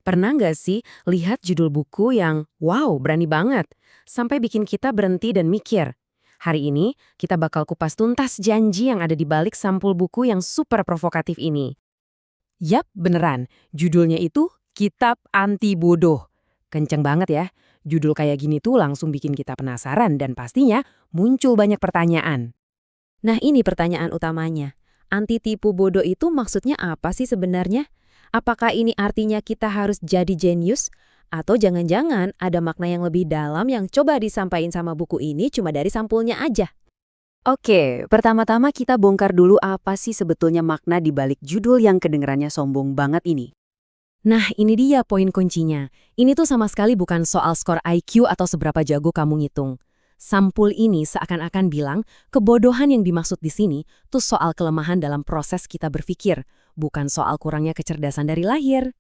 Pernah nggak sih lihat judul buku yang wow, berani banget, sampai bikin kita berhenti dan mikir? Hari ini kita bakal kupas tuntas janji yang ada di balik sampul buku yang super provokatif ini. Yap, beneran. Judulnya itu Kitab Anti Bodoh. Kenceng banget ya. Judul kayak gini tuh langsung bikin kita penasaran dan pastinya muncul banyak pertanyaan. Nah ini pertanyaan utamanya. Anti tipu bodoh itu maksudnya apa sih sebenarnya? Apakah ini artinya kita harus jadi jenius? Atau jangan-jangan ada makna yang lebih dalam yang coba disampaikan sama buku ini cuma dari sampulnya aja? Oke, pertama-tama kita bongkar dulu apa sih sebetulnya makna di balik judul yang kedengarannya sombong banget ini. Nah, ini dia poin kuncinya. Ini tuh sama sekali bukan soal skor IQ atau seberapa jago kamu ngitung. Sampul ini seakan-akan bilang kebodohan yang dimaksud di sini tuh soal kelemahan dalam proses kita berpikir, bukan soal kurangnya kecerdasan dari lahir.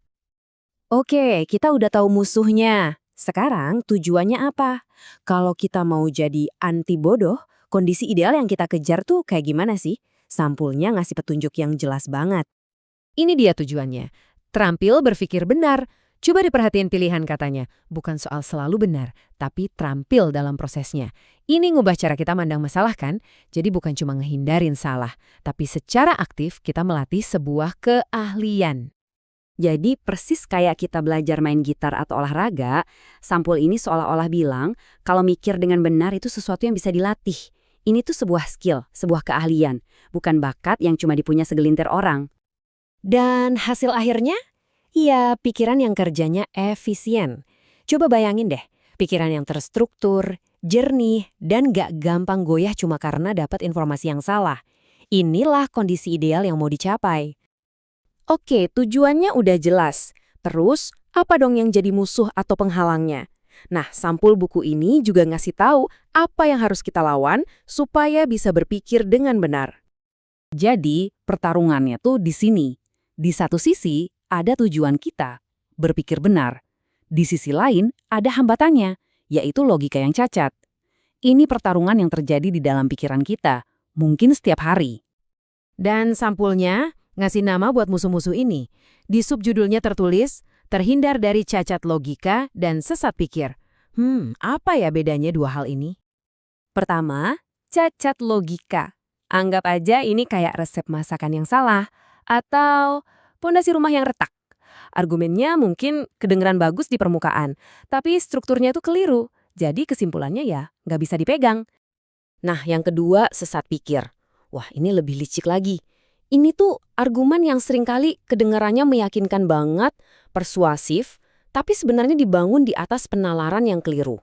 Oke, kita udah tahu musuhnya. Sekarang tujuannya apa? Kalau kita mau jadi anti bodoh, kondisi ideal yang kita kejar tuh kayak gimana sih? Sampulnya ngasih petunjuk yang jelas banget. Ini dia tujuannya. Terampil berpikir benar. Coba diperhatiin pilihan katanya. Bukan soal selalu benar, tapi terampil dalam prosesnya. Ini ngubah cara kita mandang masalah kan? Jadi bukan cuma ngehindarin salah, tapi secara aktif kita melatih sebuah keahlian. Jadi persis kayak kita belajar main gitar atau olahraga, sampul ini seolah-olah bilang kalau mikir dengan benar itu sesuatu yang bisa dilatih. Ini tuh sebuah skill, sebuah keahlian, bukan bakat yang cuma dipunya segelintir orang. Dan hasil akhirnya? Ya, pikiran yang kerjanya efisien. Coba bayangin deh, pikiran yang terstruktur, jernih, dan gak gampang goyah cuma karena dapat informasi yang salah. Inilah kondisi ideal yang mau dicapai. Oke, tujuannya udah jelas. Terus, apa dong yang jadi musuh atau penghalangnya? Nah, sampul buku ini juga ngasih tahu apa yang harus kita lawan supaya bisa berpikir dengan benar. Jadi pertarungannya tuh di sini. Di satu sisi ada tujuan kita, berpikir benar. Di sisi lain ada hambatannya, yaitu logika yang cacat. Ini pertarungan yang terjadi di dalam pikiran kita, mungkin setiap hari. Dan sampulnya ngasih nama buat musuh-musuh ini. Di subjudulnya tertulis, terhindar dari cacat logika dan sesat pikir. Apa ya bedanya dua hal ini? Pertama, cacat logika. Anggap aja ini kayak resep masakan yang salah, atau pondasi rumah yang retak. Argumennya mungkin kedengeran bagus di permukaan, tapi strukturnya tuh keliru, jadi kesimpulannya ya nggak bisa dipegang. Nah, yang kedua, sesat pikir. Wah, ini lebih licik lagi. Ini tuh argumen yang seringkali kedengarannya meyakinkan banget, persuasif, tapi sebenarnya dibangun di atas penalaran yang keliru.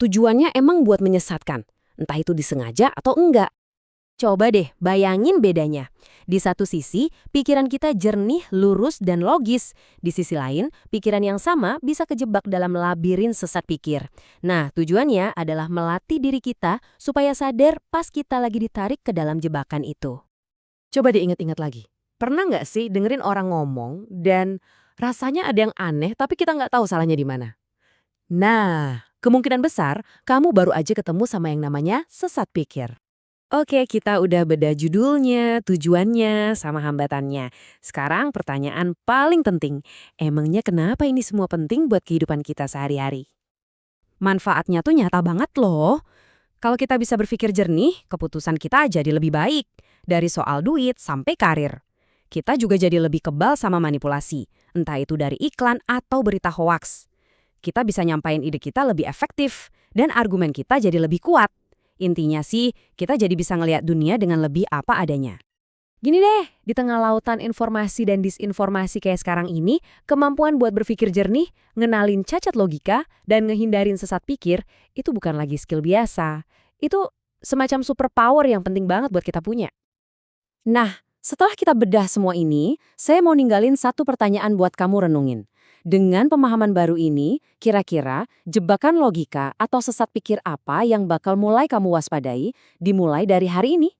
Tujuannya emang buat menyesatkan, entah itu disengaja atau enggak. Coba deh bayangin bedanya. Di satu sisi, pikiran kita jernih, lurus, dan logis. Di sisi lain, pikiran yang sama bisa kejebak dalam labirin sesat pikir. Nah, tujuannya adalah melatih diri kita supaya sadar pas kita lagi ditarik ke dalam jebakan itu. Coba diingat-ingat lagi. Pernah nggak sih dengerin orang ngomong dan rasanya ada yang aneh tapi kita nggak tahu salahnya di mana? Nah, kemungkinan besar kamu baru aja ketemu sama yang namanya sesat pikir. Oke, kita udah beda judulnya, tujuannya, sama hambatannya. Sekarang pertanyaan paling penting. Emangnya kenapa ini semua penting buat kehidupan kita sehari-hari? Manfaatnya tuh nyata banget loh. Kalau kita bisa berpikir jernih, keputusan kita jadi lebih baik. Dari soal duit sampai karir. Kita juga jadi lebih kebal sama manipulasi. Entah itu dari iklan atau berita hoaks. Kita bisa nyampain ide kita lebih efektif. Dan argumen kita jadi lebih kuat. Intinya sih, kita jadi bisa ngelihat dunia dengan lebih apa adanya. Gini deh, di tengah lautan informasi dan disinformasi kayak sekarang ini, kemampuan buat berpikir jernih, ngenalin cacat logika, dan ngehindarin sesat pikir, itu bukan lagi skill biasa. Itu semacam superpower yang penting banget buat kita punya. Nah, setelah kita bedah semua ini, saya mau ninggalin satu pertanyaan buat kamu renungin. Dengan pemahaman baru ini, kira-kira jebakan logika atau sesat pikir apa yang bakal mulai kamu waspadai dimulai dari hari ini?